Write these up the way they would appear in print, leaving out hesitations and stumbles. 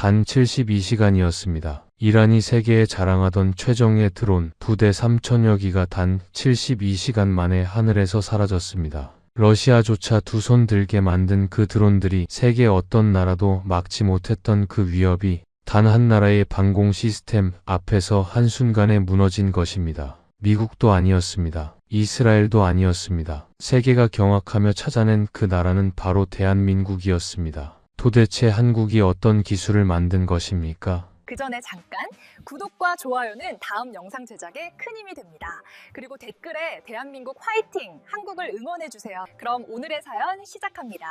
단 72시간이었습니다. 이란이 세계에 자랑하던 최정예 드론 부대 3천여 기가 단 72시간 만에 하늘에서 사라졌습니다. 러시아조차 두 손 들게 만든 그 드론들이 세계 어떤 나라도 막지 못했던 그 위협이 단 한 나라의 방공 시스템 앞에서 한순간에 무너진 것입니다. 미국도 아니었습니다. 이스라엘도 아니었습니다. 세계가 경악하며 찾아낸 그 나라는 바로 대한민국이었습니다. 도대체 한국이 어떤 기술을 만든 것입니까? 그 전에 잠깐 구독과 좋아요는 다음 영상 제작에 큰 힘이 됩니다. 그리고 댓글에 대한민국 화이팅! 한국을 응원해주세요. 그럼 오늘의 사연 시작합니다.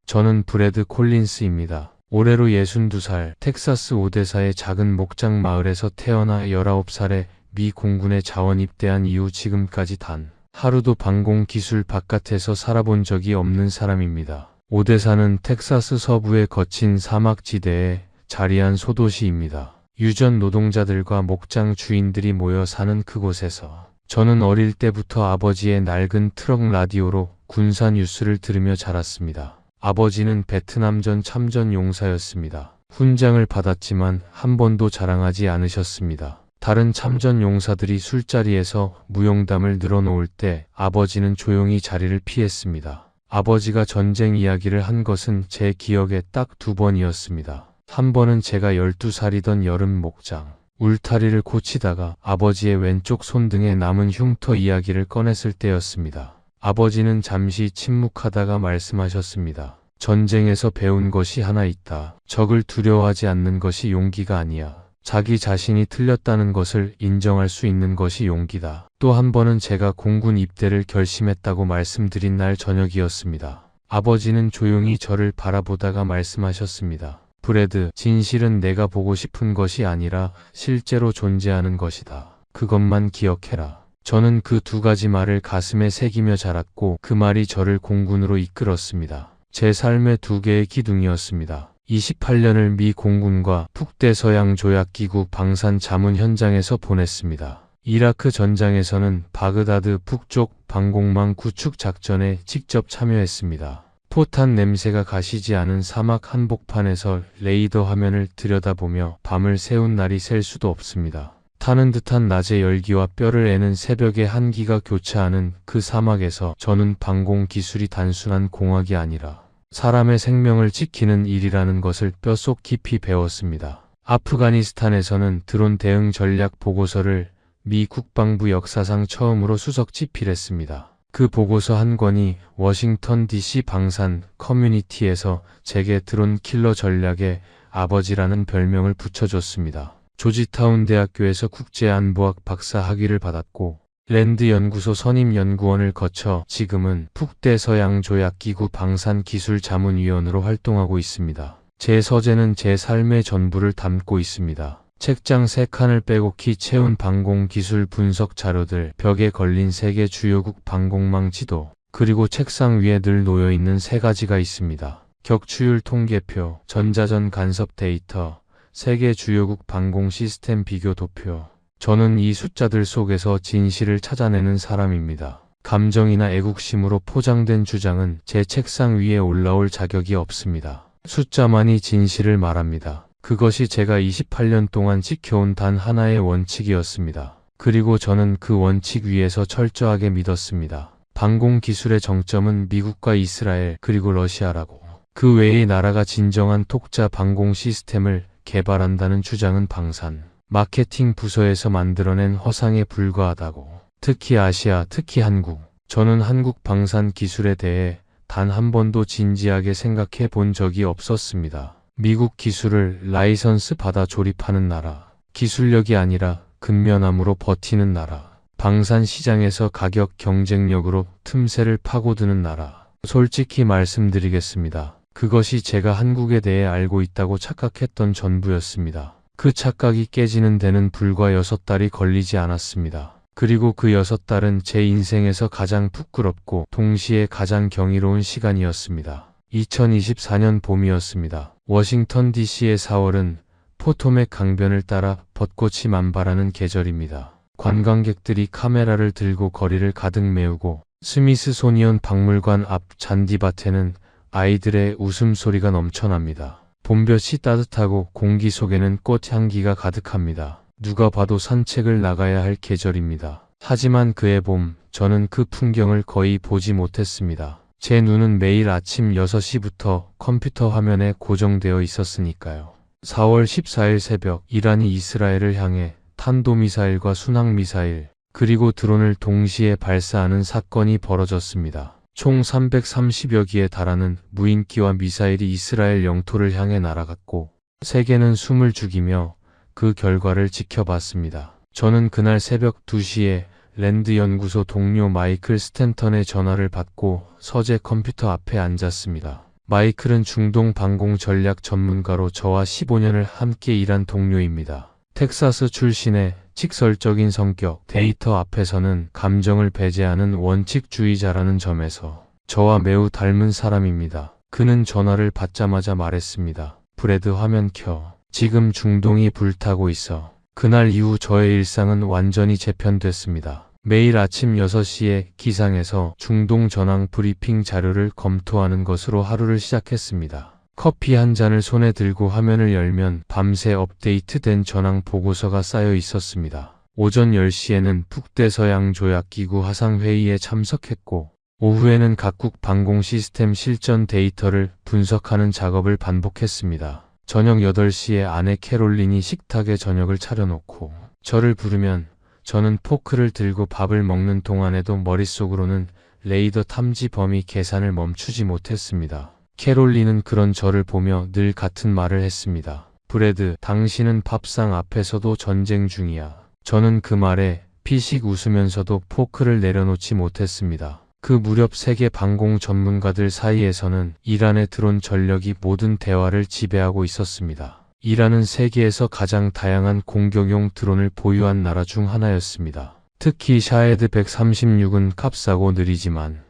저는 브래드 콜린스입니다. 올해로 62살, 텍사스 오데사의 작은 목장 마을에서 태어나 19살에 미 공군에 자원 입대한 이후 지금까지 단 하루도 방공 기술 바깥에서 살아본 적이 없는 사람입니다. 오데사는 텍사스 서부의 거친 사막지대에 자리한 소도시입니다. 유전 노동자들과 목장 주인들이 모여 사는 그곳에서 저는 어릴 때부터 아버지의 낡은 트럭 라디오로 군사 뉴스를 들으며 자랐습니다. 아버지는 베트남전 참전 용사였습니다. 훈장을 받았지만 한 번도 자랑하지 않으셨습니다. 다른 참전 용사들이 술자리에서 무용담을 늘어놓을 때 아버지는 조용히 자리를 피했습니다. 아버지가 전쟁 이야기를 한 것은 제 기억에 딱 2번이었습니다. 한 번은 제가 12살이던 여름 목장 울타리를 고치다가 아버지의 왼쪽 손등에 남은 흉터 이야기를 꺼냈을 때였습니다. 아버지는 잠시 침묵하다가 말씀하셨습니다. 전쟁에서 배운 것이 하나 있다. 적을 두려워하지 않는 것이 용기가 아니야. 자기 자신이 틀렸다는 것을 인정할 수 있는 것이 용기다. 또 한 번은 제가 공군 입대를 결심했다고 말씀드린 날 저녁이었습니다. 아버지는 조용히 저를 바라보다가 말씀하셨습니다. 브래드, 진실은 내가 보고 싶은 것이 아니라 실제로 존재하는 것이다. 그것만 기억해라. 저는 그 두 가지 말을 가슴에 새기며 자랐고 그 말이 저를 공군으로 이끌었습니다. 제 삶의 두 개의 기둥이었습니다. 28년을 미 공군과 북대서양조약기구 방산 자문 현장에서 보냈습니다. 이라크 전장에서는 바그다드 북쪽 방공망 구축 작전에 직접 참여했습니다. 포탄 냄새가 가시지 않은 사막 한복판에서 레이더 화면을 들여다보며 밤을 새운 날이 셀 수도 없습니다. 타는 듯한 낮의 열기와 뼈를 애는 새벽의 한기가 교차하는 그 사막에서 저는 방공 기술이 단순한 공학이 아니라 사람의 생명을 지키는 일이라는 것을 뼛속 깊이 배웠습니다. 아프가니스탄에서는 드론 대응 전략 보고서를 미 국방부 역사상 처음으로 수석 집필했습니다. 그 보고서 한 권이 워싱턴 DC 방산 커뮤니티에서 제게 드론 킬러 전략의 아버지라는 별명을 붙여줬습니다. 조지타운 대학교에서 국제안보학 박사 학위를 받았고 랜드 연구소 선임연구원을 거쳐 지금은 북대서양조약기구 방산기술자문위원으로 활동하고 있습니다. 제 서재는 제 삶의 전부를 담고 있습니다. 책장 3칸을 빼곡히 채운 방공기술 분석 자료들, 벽에 걸린 세계 주요국 방공망 지도, 그리고 책상 위에 늘 놓여있는 3가지가 있습니다. 격추율 통계표, 전자전 간섭 데이터, 세계 주요국 방공 시스템 비교 도표. 저는 이 숫자들 속에서 진실을 찾아내는 사람입니다. 감정이나 애국심으로 포장된 주장은 제 책상 위에 올라올 자격이 없습니다. 숫자만이 진실을 말합니다. 그것이 제가 28년 동안 지켜온 단 하나의 원칙이었습니다. 그리고 저는 그 원칙 위에서 철저하게 믿었습니다. 방공 기술의 정점은 미국과 이스라엘 그리고 러시아라고. 그 외의 나라가 진정한 독자 방공 시스템을 개발한다는 주장은 방산 마케팅 부서에서 만들어낸 허상에 불과하다고. 특히 아시아, 특히 한국. 저는 한국 방산 기술에 대해 단 한 번도 진지하게 생각해 본 적이 없었습니다. 미국 기술을 라이선스 받아 조립하는 나라. 기술력이 아니라 근면함으로 버티는 나라. 방산 시장에서 가격 경쟁력으로 틈새를 파고드는 나라. 솔직히 말씀드리겠습니다. 그것이 제가 한국에 대해 알고 있다고 착각했던 전부였습니다. 그 착각이 깨지는 데는 불과 6달이 걸리지 않았습니다. 그리고 그 6달은 제 인생에서 가장 부끄럽고 동시에 가장 경이로운 시간이었습니다. 2024년 봄이었습니다. 워싱턴 DC의 4월은 포토맥 강변을 따라 벚꽃이 만발하는 계절입니다. 관광객들이 카메라를 들고 거리를 가득 메우고 스미스소니언 박물관 앞 잔디밭에는 아이들의 웃음소리가 넘쳐납니다. 봄볕이 따뜻하고 공기 속에는 꽃향기가 가득합니다. 누가 봐도 산책을 나가야 할 계절입니다. 하지만 그해 봄, 저는 그 풍경을 거의 보지 못했습니다. 제 눈은 매일 아침 6시부터 컴퓨터 화면에 고정되어 있었으니까요. 4월 14일 새벽, 이란이 이스라엘을 향해 탄도미사일과 순항미사일, 그리고 드론을 동시에 발사하는 사건이 벌어졌습니다. 총 330여 기에 달하는 무인기와 미사일이 이스라엘 영토를 향해 날아갔고, 세계는 숨을 죽이며 그 결과를 지켜봤습니다. 저는 그날 새벽 2시에 랜드 연구소 동료 마이클 스탠턴의 전화를 받고 서재 컴퓨터 앞에 앉았습니다. 마이클은 중동 방공 전략 전문가로 저와 15년을 함께 일한 동료입니다. 텍사스 출신의 직설적인 성격, 데이터 앞에서는 감정을 배제하는 원칙주의자라는 점에서 저와 매우 닮은 사람입니다. 그는 전화를 받자마자 말했습니다. 브래드, 화면 켜. 지금 중동이 불타고 있어. 그날 이후 저의 일상은 완전히 재편됐습니다. 매일 아침 6시에 기상에서 중동 전황 브리핑 자료를 검토하는 것으로 하루를 시작했습니다. 커피 한 잔을 손에 들고 화면을 열면 밤새 업데이트된 전황 보고서가 쌓여 있었습니다. 오전 10시에는 북대서양 조약기구 화상회의에 참석했고, 오후에는 각국 방공 시스템 실전 데이터를 분석하는 작업을 반복했습니다. 저녁 8시에 아내 캐롤린이 식탁에 저녁을 차려놓고 저를 부르면 저는 포크를 들고 밥을 먹는 동안에도 머릿속으로는 레이더 탐지 범위 계산을 멈추지 못했습니다. 캐롤린은 그런 저를 보며 늘 같은 말을 했습니다. 브래드, 당신은 밥상 앞에서도 전쟁 중이야. 저는 그 말에 피식 웃으면서도 포크를 내려놓지 못했습니다. 그 무렵 세계 방공 전문가들 사이에서는 이란의 드론 전력이 모든 대화를 지배하고 있었습니다. 이란은 세계에서 가장 다양한 공격용 드론을 보유한 나라 중 하나였습니다. 특히 샤헤드 136은 값싸고 느리지만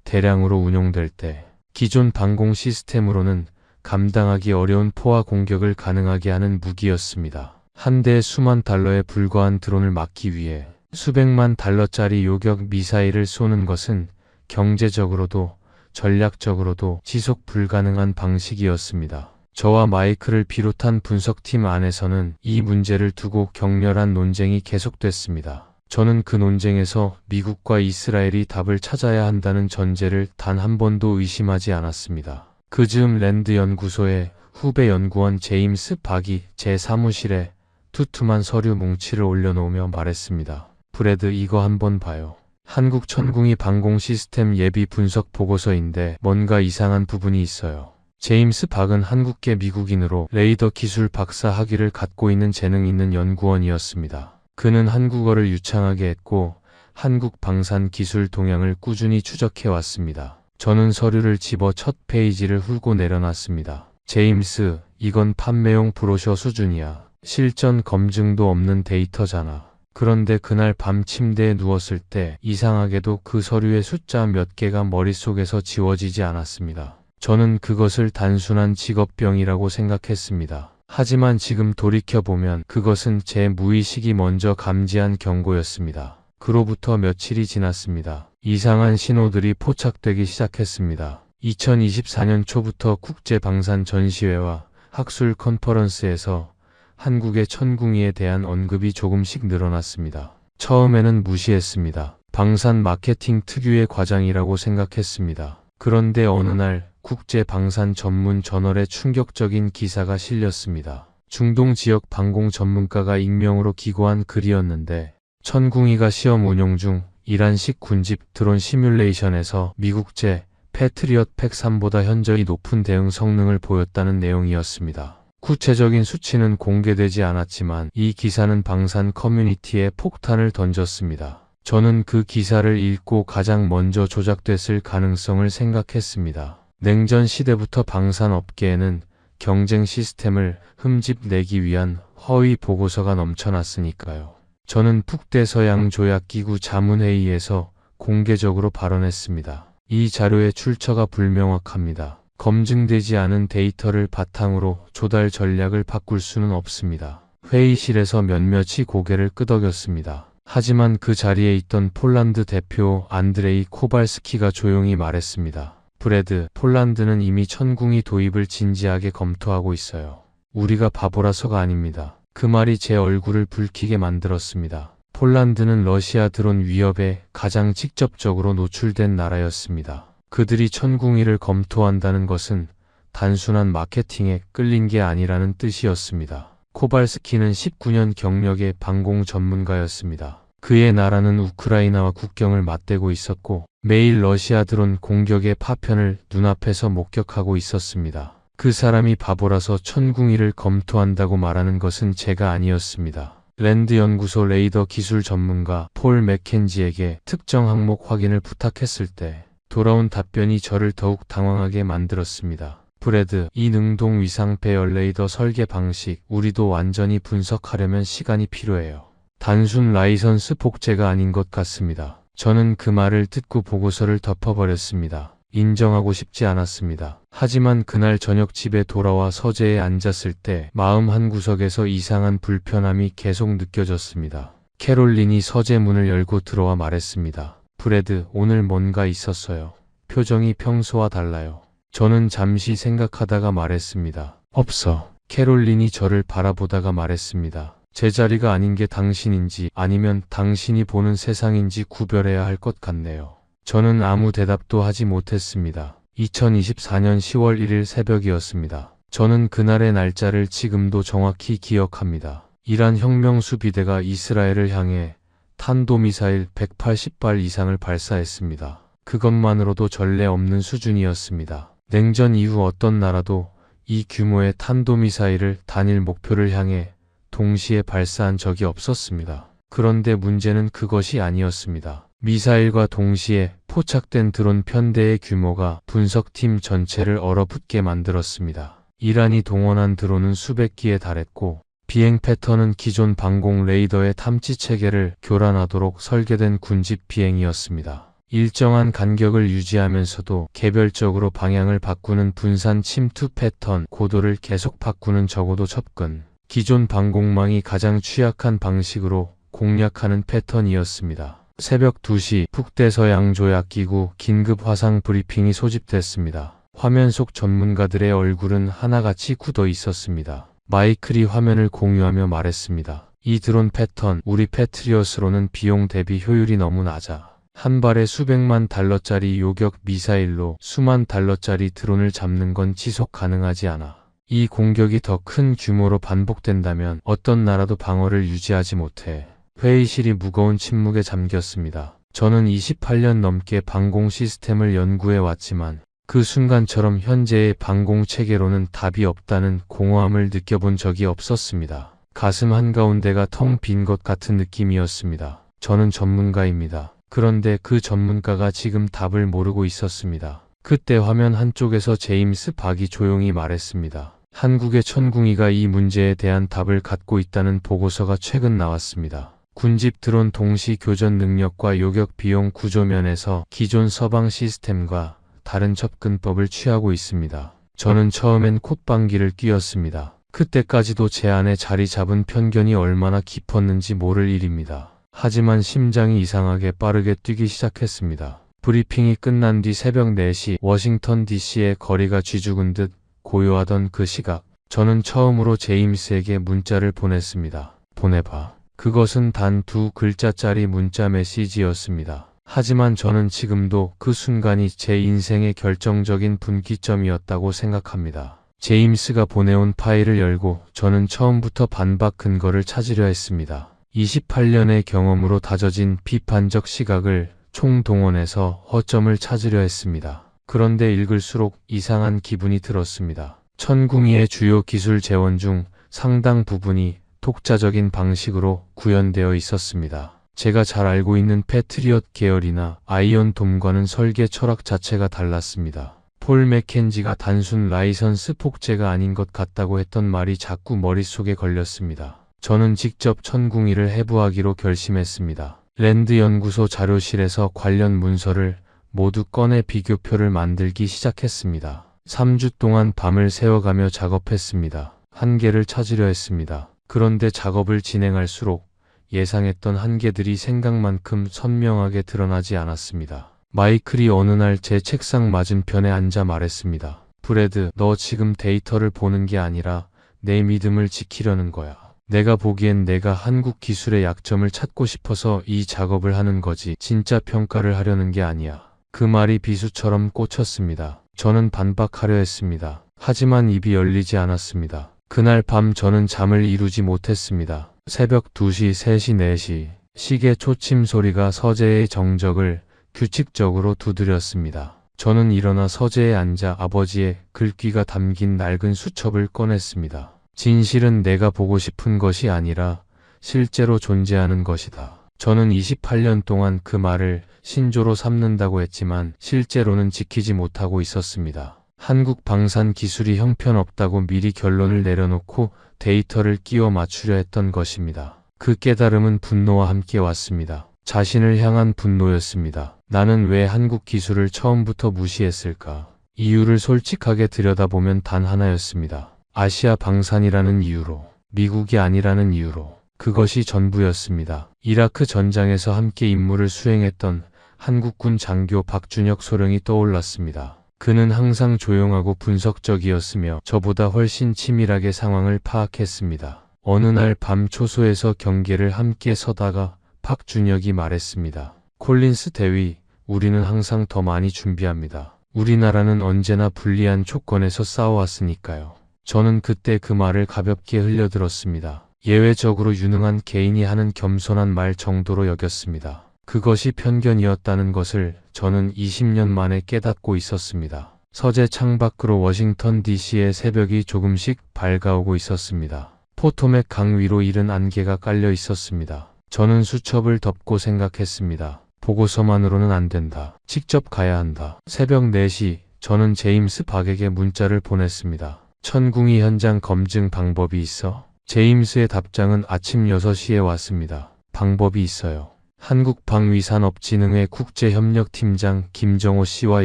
대량으로 운용될 때 기존 방공 시스템으로는 감당하기 어려운 포화 공격을 가능하게 하는 무기였습니다. 한 대에 수만 달러에 불과한 드론을 막기 위해 수백만 달러짜리 요격 미사일을 쏘는 것은 경제적으로도 전략적으로도 지속 불가능한 방식이었습니다. 저와 마이클을 비롯한 분석팀 안에서는 이 문제를 두고 격렬한 논쟁이 계속됐습니다. 저는 그 논쟁에서 미국과 이스라엘이 답을 찾아야 한다는 전제를 단 한 번도 의심하지 않았습니다. 그 즈음 랜드 연구소의 후배 연구원 제임스 박이 제 사무실에 두툼한 서류 뭉치를 올려놓으며 말했습니다. 브래드, 이거 한번 봐요. 한국 천궁이 방공 시스템 예비 분석 보고서인데 뭔가 이상한 부분이 있어요. 제임스 박은 한국계 미국인으로 레이더 기술 박사 학위를 갖고 있는 재능 있는 연구원이었습니다. 그는 한국어를 유창하게 했고 한국 방산 기술 동향을 꾸준히 추적해 왔습니다. 저는 서류를 집어 첫 페이지를 훑고 내려놨습니다. 제임스, 이건 판매용 브로셔 수준이야. 실전 검증도 없는 데이터잖아. 그런데 그날 밤 침대에 누웠을 때 이상하게도 그 서류의 숫자 몇 개가 머릿속에서 지워지지 않았습니다. 저는 그것을 단순한 직업병이라고 생각했습니다. 하지만 지금 돌이켜보면 그것은 제 무의식이 먼저 감지한 경고였습니다. 그로부터 며칠이 지났습니다. 이상한 신호들이 포착되기 시작했습니다. 2024년 초부터 국제방산 전시회와 학술 컨퍼런스에서 한국의 천궁이에 대한 언급이 조금씩 늘어났습니다. 처음에는 무시했습니다. 방산 마케팅 특유의 과장이라고 생각했습니다. 그런데 어느 날 국제 방산 전문 저널에 충격적인 기사가 실렸습니다. 중동 지역 방공 전문가가 익명으로 기고한 글이었는데 천궁이가 시험 운용 중 이란식 군집 드론 시뮬레이션에서 미국제 패트리엇 팩3보다 현저히 높은 대응 성능을 보였다는 내용이었습니다. 구체적인 수치는 공개되지 않았지만 이 기사는 방산 커뮤니티에 폭탄을 던졌습니다. 저는 그 기사를 읽고 가장 먼저 조작됐을 가능성을 생각했습니다. 냉전 시대부터 방산 업계에는 경쟁 시스템을 흠집내기 위한 허위 보고서가 넘쳐났으니까요. 저는 북대서양 조약기구 자문회의에서 공개적으로 발언했습니다. 이 자료의 출처가 불명확합니다. 검증되지 않은 데이터를 바탕으로 조달 전략을 바꿀 수는 없습니다. 회의실에서 몇몇이 고개를 끄덕였습니다. 하지만 그 자리에 있던 폴란드 대표 안드레이 코발스키가 조용히 말했습니다. 브래드, 폴란드는 이미 천궁이 도입을 진지하게 검토하고 있어요. 우리가 바보라서가 아닙니다. 그 말이 제 얼굴을 붉히게 만들었습니다. 폴란드는 러시아 드론 위협에 가장 직접적으로 노출된 나라였습니다. 그들이 천궁이를 검토한다는 것은 단순한 마케팅에 끌린 게 아니라는 뜻이었습니다. 코발스키는 19년 경력의 방공 전문가였습니다. 그의 나라는 우크라이나와 국경을 맞대고 있었고 매일 러시아 드론 공격의 파편을 눈앞에서 목격하고 있었습니다. 그 사람이 바보라서 천궁이를 검토한다고 말하는 것은 제가 아니었습니다. 랜드 연구소 레이더 기술 전문가 폴 맥켄지에게 특정 항목 확인을 부탁했을 때 돌아온 답변이 저를 더욱 당황하게 만들었습니다. 브래드, 이 능동 위상 배열 레이더 설계 방식, 우리도 완전히 분석하려면 시간이 필요해요. 단순 라이선스 복제가 아닌 것 같습니다. 저는 그 말을 듣고 보고서를 덮어버렸습니다. 인정하고 싶지 않았습니다. 하지만 그날 저녁 집에 돌아와 서재에 앉았을 때 마음 한구석에서 이상한 불편함이 계속 느껴졌습니다. 캐롤린이 서재 문을 열고 들어와 말했습니다. 브래드, 오늘 뭔가 있었어요. 표정이 평소와 달라요. 저는 잠시 생각하다가 말했습니다. 없어. 캐롤린이 저를 바라보다가 말했습니다. 제자리가 아닌 게 당신인지 아니면 당신이 보는 세상인지 구별해야 할 것 같네요. 저는 아무 대답도 하지 못했습니다. 2024년 10월 1일 새벽이었습니다. 저는 그날의 날짜를 지금도 정확히 기억합니다. 이란 혁명수 비대가 이스라엘을 향해 탄도미사일 180발 이상을 발사했습니다. 그것만으로도 전례 없는 수준이었습니다. 냉전 이후 어떤 나라도 이 규모의 탄도미사일을 단일 목표를 향해 동시에 발사한 적이 없었습니다. 그런데 문제는 그것이 아니었습니다. 미사일과 동시에 포착된 드론 편대의 규모가 분석팀 전체를 얼어붙게 만들었습니다. 이란이 동원한 드론은 수백 기에 달했고 비행 패턴은 기존 방공 레이더의 탐지 체계를 교란하도록 설계된 군집 비행이었습니다. 일정한 간격을 유지하면서도 개별적으로 방향을 바꾸는 분산 침투 패턴, 고도를 계속 바꾸는 적어도 접근, 기존 방공망이 가장 취약한 방식으로 공략하는 패턴이었습니다. 새벽 2시 북대서양 조약기구 긴급 화상 브리핑이 소집됐습니다. 화면 속 전문가들의 얼굴은 하나같이 굳어 있었습니다. 마이클이 화면을 공유하며 말했습니다. 이 드론 패턴, 우리 패트리엇으로는 비용 대비 효율이 너무 낮아. 한 발에 수백만 달러짜리 요격 미사일로 수만 달러짜리 드론을 잡는 건 지속 가능하지 않아. 이 공격이 더 큰 규모로 반복된다면 어떤 나라도 방어를 유지하지 못해. 회의실이 무거운 침묵에 잠겼습니다. 저는 28년 넘게 방공 시스템을 연구해 왔지만 그 순간처럼 현재의 방공 체계로는 답이 없다는 공허함을 느껴본 적이 없었습니다. 가슴 한가운데가 텅 빈 것 같은 느낌이었습니다. 저는 전문가입니다. 그런데 그 전문가가 지금 답을 모르고 있었습니다. 그때 화면 한쪽에서 제임스 박이 조용히 말했습니다. 한국의 천궁이가 이 문제에 대한 답을 갖고 있다는 보고서가 최근 나왔습니다. 군집 드론 동시 교전 능력과 요격 비용 구조 면에서 기존 서방 시스템과 다른 접근법을 취하고 있습니다. 저는 처음엔 콧방귀를 뀌었습니다. 그때까지도 제 안에 자리 잡은 편견이 얼마나 깊었는지 모를 일입니다. 하지만 심장이 이상하게 빠르게 뛰기 시작했습니다. 브리핑이 끝난 뒤 새벽 4시 워싱턴 DC의 거리가 쥐죽은 듯 고요하던 그 시각, 저는 처음으로 제임스에게 문자를 보냈습니다. 보내봐. 그것은 단 2글자짜리 문자 메시지였습니다. 하지만 저는 지금도 그 순간이 제 인생의 결정적인 분기점이었다고 생각합니다. 제임스가 보내온 파일을 열고 저는 처음부터 반박 근거를 찾으려 했습니다. 28년의 경험으로 다져진 비판적 시각을 총동원해서 허점을 찾으려 했습니다. 그런데 읽을수록 이상한 기분이 들었습니다. 천궁이의 주요 기술 재원 중 상당 부분이 독자적인 방식으로 구현되어 있었습니다. 제가 잘 알고 있는 패트리엇 계열이나 아이언돔과는 설계 철학 자체가 달랐습니다. 폴 맥켄지가 단순 라이선스 복제가 아닌 것 같다고 했던 말이 자꾸 머릿속에 걸렸습니다. 저는 직접 천궁이를 해부하기로 결심했습니다. 랜드 연구소 자료실에서 관련 문서를 모두 꺼내 비교표를 만들기 시작했습니다. 3주 동안 밤을 새워가며 작업했습니다. 한계를 찾으려 했습니다. 그런데 작업을 진행할수록 예상했던 한계들이 생각만큼 선명하게 드러나지 않았습니다. 마이클이 어느 날 제 책상 맞은편에 앉아 말했습니다. 브래드, 너 지금 데이터를 보는 게 아니라 내 믿음을 지키려는 거야. 내가 보기엔 내가 한국 기술의 약점을 찾고 싶어서 이 작업을 하는 거지 진짜 평가를 하려는 게 아니야. 그 말이 비수처럼 꽂혔습니다. 저는 반박하려 했습니다. 하지만 입이 열리지 않았습니다. 그날 밤 저는 잠을 이루지 못했습니다. 새벽 2시, 3시, 4시 시계 초침 소리가 서재의 정적을 규칙적으로 두드렸습니다. 저는 일어나 서재에 앉아 아버지의 글귀가 담긴 낡은 수첩을 꺼냈습니다. 진실은 내가 보고 싶은 것이 아니라 실제로 존재하는 것이다. 저는 28년 동안 그 말을 신조로 삼는다고 했지만 실제로는 지키지 못하고 있었습니다. 한국 방산 기술이 형편없다고 미리 결론을 내려놓고 데이터를 끼워 맞추려 했던 것입니다. 그 깨달음은 분노와 함께 왔습니다. 자신을 향한 분노였습니다. 나는 왜 한국 기술을 처음부터 무시했을까? 이유를 솔직하게 들여다보면 단 하나였습니다. 아시아 방산이라는 이유로, 미국이 아니라는 이유로. 그것이 전부였습니다. 이라크 전장에서 함께 임무를 수행했던 한국군 장교 박준혁 소령이 떠올랐습니다. 그는 항상 조용하고 분석적이었으며 저보다 훨씬 치밀하게 상황을 파악했습니다. 어느 날 밤 초소에서 경계를 함께 서다가 박준혁이 말했습니다. 콜린스 대위, 우리는 항상 더 많이 준비합니다. 우리나라는 언제나 불리한 조건에서 싸워왔으니까요. 저는 그때 그 말을 가볍게 흘려들었습니다. 예외적으로 유능한 개인이 하는 겸손한 말 정도로 여겼습니다. 그것이 편견이었다는 것을 저는 20년 만에 깨닫고 있었습니다. 서재 창밖으로 워싱턴 DC의 새벽이 조금씩 밝아오고 있었습니다. 포토맥 강 위로 이른 안개가 깔려 있었습니다. 저는 수첩을 덮고 생각했습니다. 보고서만으로는 안 된다. 직접 가야 한다. 새벽 4시, 저는 제임스 박에게 문자를 보냈습니다. 천궁이 현장 검증 방법이 있어? 제임스의 답장은 아침 6시에 왔습니다. 방법이 있어요. 한국방위산업진흥회 국제협력팀장 김정호 씨와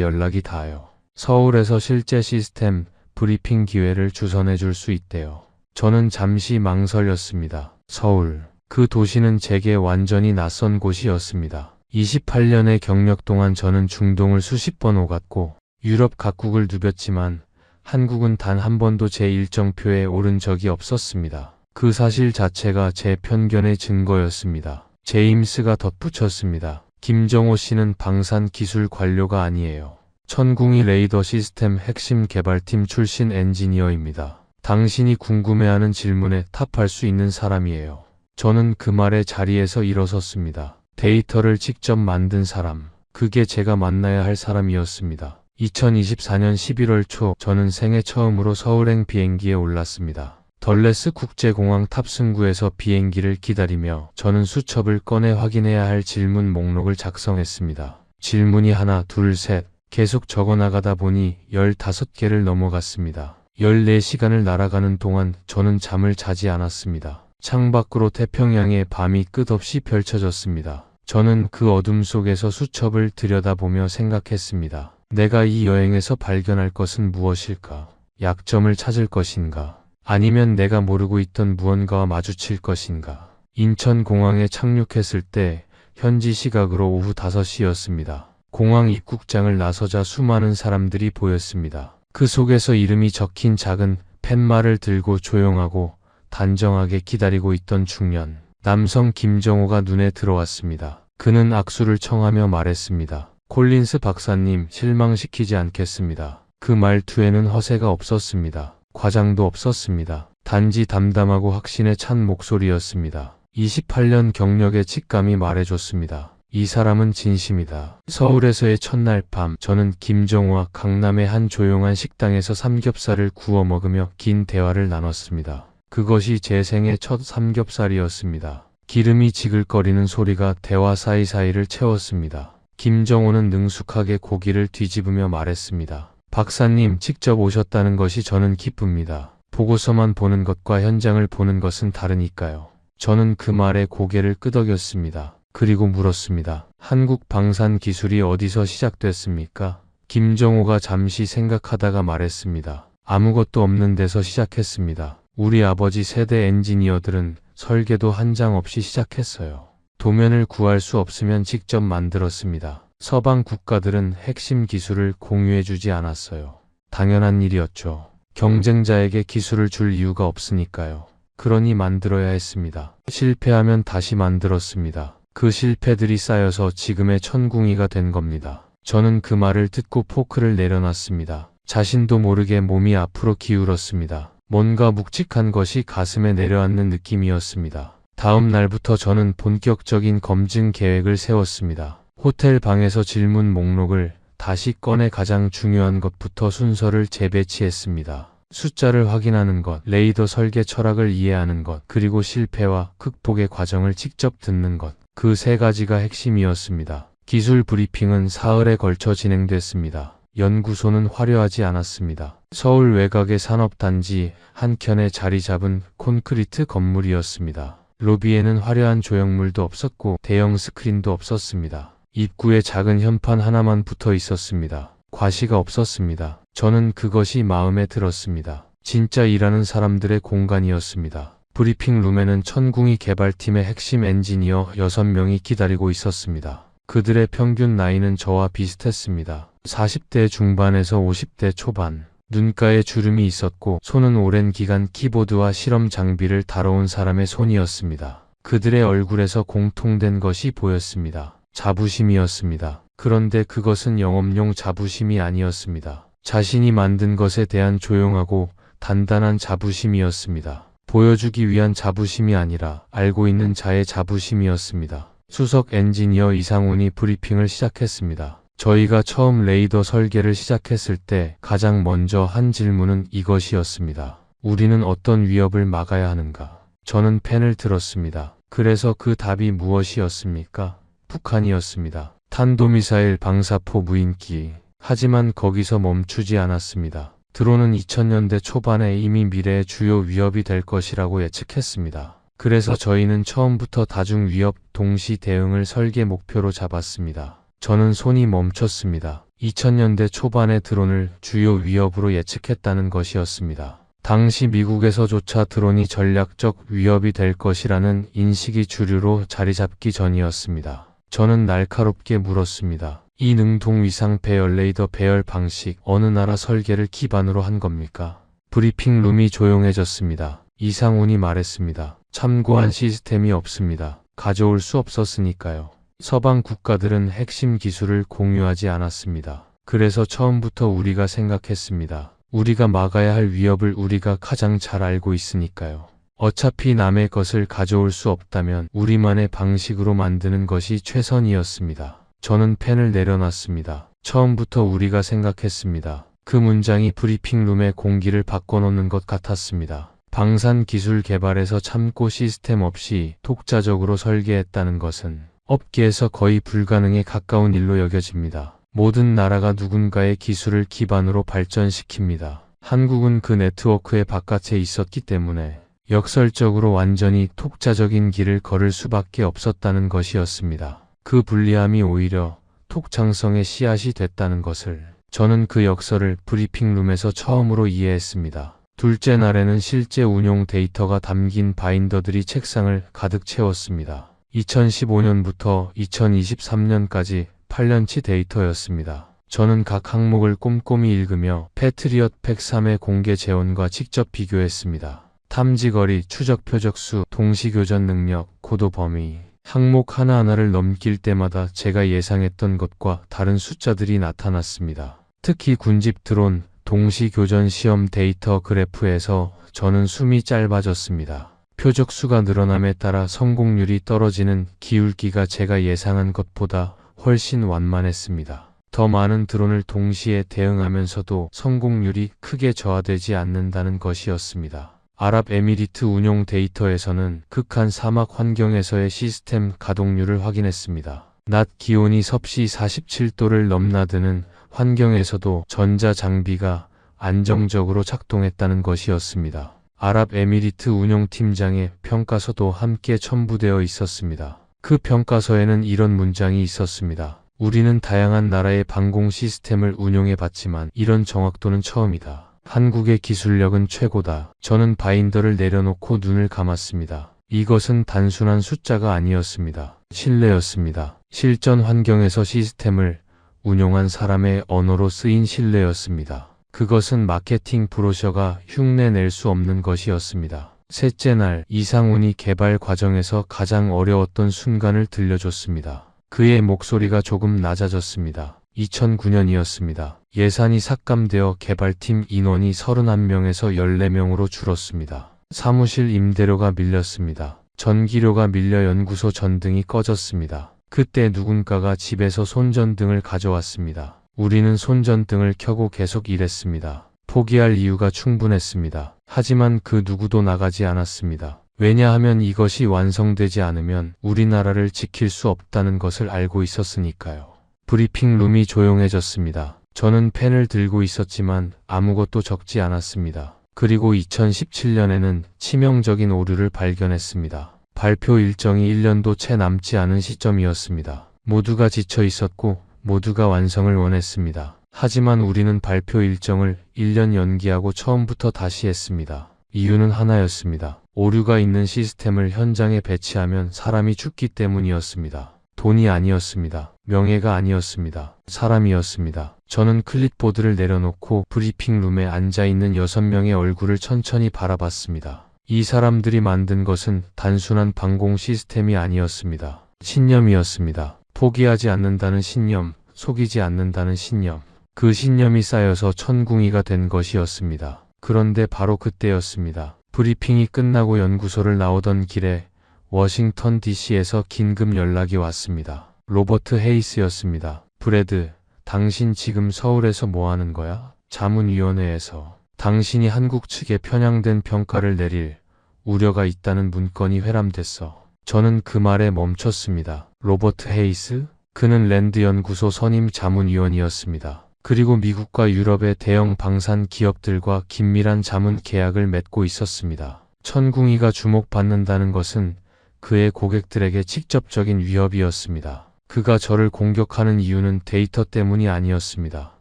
연락이 닿아요. 서울에서 실제 시스템 브리핑 기회를 주선해 줄 수 있대요. 저는 잠시 망설였습니다. 서울. 그 도시는 제게 완전히 낯선 곳이었습니다. 28년의 경력 동안 저는 중동을 수십 번 오갔고 유럽 각국을 누볐지만 한국은 단 한 번도 제 일정표에 오른 적이 없었습니다. 그 사실 자체가 제 편견의 증거였습니다. 제임스가 덧붙였습니다. 김정호 씨는 방산 기술 관료가 아니에요. 천궁이 레이더 시스템 핵심 개발팀 출신 엔지니어입니다. 당신이 궁금해하는 질문에 답할 수 있는 사람이에요. 저는 그 말에 자리에서 일어섰습니다. 데이터를 직접 만든 사람, 그게 제가 만나야 할 사람이었습니다. 2024년 11월 초 저는 생애 처음으로 서울행 비행기에 올랐습니다. 덜레스 국제공항 탑승구에서 비행기를 기다리며 저는 수첩을 꺼내 확인해야 할 질문 목록을 작성했습니다. 질문이 하나, 둘, 셋 계속 적어나가다 보니 15개를 넘어갔습니다. 14시간을 날아가는 동안 저는 잠을 자지 않았습니다. 창밖으로 태평양의 밤이 끝없이 펼쳐졌습니다. 저는 그 어둠 속에서 수첩을 들여다보며 생각했습니다. 내가 이 여행에서 발견할 것은 무엇일까? 약점을 찾을 것인가? 아니면 내가 모르고 있던 무언가와 마주칠 것인가? 인천공항에 착륙했을 때 현지 시각으로 오후 5시였습니다. 공항 입국장을 나서자 수많은 사람들이 보였습니다. 그 속에서 이름이 적힌 작은 팻말을 들고 조용하고 단정하게 기다리고 있던 중년 남성 김정호가 눈에 들어왔습니다. 그는 악수를 청하며 말했습니다. 콜린스 박사님, 실망시키지 않겠습니다. 그 말투에는 허세가 없었습니다. 과장도 없었습니다. 단지 담담하고 확신에 찬 목소리였습니다. 28년 경력의 직감이 말해줬습니다. 이 사람은 진심이다. 서울에서의 첫날 밤, 저는 김정호와 강남의 한 조용한 식당에서 삼겹살을 구워 먹으며 긴 대화를 나눴습니다. 그것이 제 생애 첫 삼겹살이었습니다. 기름이 지글거리는 소리가 대화 사이사이를 채웠습니다. 김정호는 능숙하게 고기를 뒤집으며 말했습니다. 박사님, 직접 오셨다는 것이 저는 기쁩니다. 보고서만 보는 것과 현장을 보는 것은 다르니까요. 저는 그 말에 고개를 끄덕였습니다. 그리고 물었습니다. 한국 방산 기술이 어디서 시작됐습니까? 김정호가 잠시 생각하다가 말했습니다. 아무것도 없는 데서 시작했습니다. 우리 아버지 세대 엔지니어들은 설계도 한 장 없이 시작했어요. 도면을 구할 수 없으면 직접 만들었습니다. 서방 국가들은 핵심 기술을 공유해주지 않았어요. 당연한 일이었죠. 경쟁자에게 기술을 줄 이유가 없으니까요. 그러니 만들어야 했습니다. 실패하면 다시 만들었습니다. 그 실패들이 쌓여서 지금의 천궁이가 된 겁니다. 저는 그 말을 듣고 포크를 내려놨습니다. 자신도 모르게 몸이 앞으로 기울었습니다. 뭔가 묵직한 것이 가슴에 내려앉는 느낌이었습니다. 다음 날부터 저는 본격적인 검증 계획을 세웠습니다. 호텔 방에서 질문 목록을 다시 꺼내 가장 중요한 것부터 순서를 재배치했습니다. 숫자를 확인하는 것, 레이더 설계 철학을 이해하는 것, 그리고 실패와 극복의 과정을 직접 듣는 것. 그 세 가지가 핵심이었습니다. 기술 브리핑은 사흘에 걸쳐 진행됐습니다. 연구소는 화려하지 않았습니다. 서울 외곽의 산업단지 한켠에 자리 잡은 콘크리트 건물이었습니다. 로비에는 화려한 조형물도 없었고 대형 스크린도 없었습니다. 입구에 작은 현판 하나만 붙어 있었습니다. 과시가 없었습니다. 저는 그것이 마음에 들었습니다. 진짜 일하는 사람들의 공간이었습니다. 브리핑 룸에는 천궁이 개발팀의 핵심 엔지니어 6명이 기다리고 있었습니다. 그들의 평균 나이는 저와 비슷했습니다. 40대 중반에서 50대 초반. 눈가에 주름이 있었고 손은 오랜 기간 키보드와 실험 장비를 다뤄온 사람의 손이었습니다. 그들의 얼굴에서 공통된 것이 보였습니다. 자부심이었습니다. 그런데 그것은 영업용 자부심이 아니었습니다. 자신이 만든 것에 대한 조용하고 단단한 자부심이었습니다. 보여주기 위한 자부심이 아니라 알고 있는 자의 자부심이었습니다. 수석 엔지니어 이상훈이 브리핑을 시작했습니다. 저희가 처음 레이더 설계를 시작했을 때 가장 먼저 한 질문은 이것이었습니다. 우리는 어떤 위협을 막아야 하는가? 저는 펜을 들었습니다. 그래서 그 답이 무엇이었습니까? 북한이었습니다. 탄도미사일, 방사포, 무인기. 하지만 거기서 멈추지 않았습니다. 드론은 2000년대 초반에 이미 미래의 주요 위협이 될 것이라고 예측했습니다. 그래서 저희는 처음부터 다중 위협 동시 대응을 설계 목표로 잡았습니다. 저는 손이 멈췄습니다. 2000년대 초반의 드론을 주요 위협으로 예측했다는 것이었습니다. 당시 미국에서조차 드론이 전략적 위협이 될 것이라는 인식이 주류로 자리 잡기 전이었습니다. 저는 날카롭게 물었습니다. 이 능동 위상 배열 레이더 배열 방식 어느 나라 설계를 기반으로 한 겁니까? 브리핑 룸이 조용해졌습니다. 이상훈이 말했습니다. 참고한 시스템이 없습니다. 가져올 수 없었으니까요. 서방 국가들은 핵심 기술을 공유하지 않았습니다. 그래서 처음부터 우리가 생각했습니다. 우리가 막아야 할 위협을 우리가 가장 잘 알고 있으니까요. 어차피 남의 것을 가져올 수 없다면 우리만의 방식으로 만드는 것이 최선이었습니다. 저는 펜을 내려놨습니다. 처음부터 우리가 생각했습니다. 그 문장이 브리핑룸의 공기를 바꿔놓는 것 같았습니다. 방산 기술 개발에서 참고 시스템 없이 독자적으로 설계했다는 것은 업계에서 거의 불가능에 가까운 일로 여겨집니다. 모든 나라가 누군가의 기술을 기반으로 발전시킵니다. 한국은 그 네트워크의 바깥에 있었기 때문에 역설적으로 완전히 독자적인 길을 걸을 수밖에 없었다는 것이었습니다. 그 불리함이 오히려 독창성의 씨앗이 됐다는 것을 저는 그 역설을 브리핑룸에서 처음으로 이해했습니다. 둘째 날에는 실제 운용 데이터가 담긴 바인더들이 책상을 가득 채웠습니다. 2015년부터 2023년까지 8년치 데이터였습니다. 저는 각 항목을 꼼꼼히 읽으며 패트리엇 팩3의 공개 재원과 직접 비교했습니다. 탐지거리, 추적 표적수, 동시교전 능력, 고도 범위. 항목 하나하나를 넘길 때마다 제가 예상했던 것과 다른 숫자들이 나타났습니다. 특히 군집 드론, 동시교전 시험 데이터 그래프에서 저는 숨이 짧아졌습니다. 표적수가 늘어남에 따라 성공률이 떨어지는 기울기가 제가 예상한 것보다 훨씬 완만했습니다. 더 많은 드론을 동시에 대응하면서도 성공률이 크게 저하되지 않는다는 것이었습니다. 아랍에미리트 운용 데이터에서는 극한 사막 환경에서의 시스템 가동률을 확인했습니다. 낮 기온이 섭씨 47도를 넘나드는 환경에서도 전자장비가 안정적으로 작동했다는 것이었습니다. 아랍에미리트 운용팀장의 평가서도 함께 첨부되어 있었습니다. 그 평가서에는 이런 문장이 있었습니다. 우리는 다양한 나라의 방공 시스템을 운용해 봤지만 이런 정확도는 처음이다. 한국의 기술력은 최고다. 저는 바인더를 내려놓고 눈을 감았습니다. 이것은 단순한 숫자가 아니었습니다. 신뢰였습니다. 실전 환경에서 시스템을 운용한 사람의 언어로 쓰인 신뢰였습니다. 그것은 마케팅 브로셔가 흉내낼 수 없는 것이었습니다. 셋째 날, 이상훈이 개발 과정에서 가장 어려웠던 순간을 들려줬습니다. 그의 목소리가 조금 낮아졌습니다. 2009년이었습니다. 예산이 삭감되어 개발팀 인원이 31명에서 14명으로 줄었습니다. 사무실 임대료가 밀렸습니다. 전기료가 밀려 연구소 전등이 꺼졌습니다. 그때 누군가가 집에서 손전등을 가져왔습니다. 우리는 손전등을 켜고 계속 일했습니다. 포기할 이유가 충분했습니다. 하지만 그 누구도 나가지 않았습니다. 왜냐하면 이것이 완성되지 않으면 우리나라를 지킬 수 없다는 것을 알고 있었으니까요. 브리핑 룸이 조용해졌습니다. 저는 펜을 들고 있었지만 아무것도 적지 않았습니다. 그리고 2017년에는 치명적인 오류를 발견했습니다. 발표 일정이 1년도 채 남지 않은 시점이었습니다. 모두가 지쳐 있었고 모두가 완성을 원했습니다. 하지만 우리는 발표 일정을 1년 연기하고 처음부터 다시 했습니다. 이유는 하나였습니다. 오류가 있는 시스템을 현장에 배치하면 사람이 죽기 때문이었습니다. 돈이 아니었습니다. 명예가 아니었습니다. 사람이었습니다. 저는 클립보드를 내려놓고 브리핑룸에 앉아있는 6명의 얼굴을 천천히 바라봤습니다. 이 사람들이 만든 것은 단순한 방공 시스템이 아니었습니다. 신념이었습니다. 포기하지 않는다는 신념, 속이지 않는다는 신념. 그 신념이 쌓여서 천궁이가 된 것이었습니다. 그런데 바로 그때였습니다. 브리핑이 끝나고 연구소를 나오던 길에 워싱턴 DC에서 긴급 연락이 왔습니다. 로버트 헤이스였습니다. 브래드, 당신 지금 서울에서 뭐 하는 거야? 자문위원회에서 당신이 한국 측에 편향된 평가를 내릴 우려가 있다는 문건이 회람됐어. 저는 그 말에 멈췄습니다. 로버트 헤이스? 그는 랜드 연구소 선임 자문위원이었습니다. 그리고 미국과 유럽의 대형 방산 기업들과 긴밀한 자문 계약을 맺고 있었습니다. 천궁이가 주목받는다는 것은 그의 고객들에게 직접적인 위협이었습니다. 그가 저를 공격하는 이유는 데이터 때문이 아니었습니다.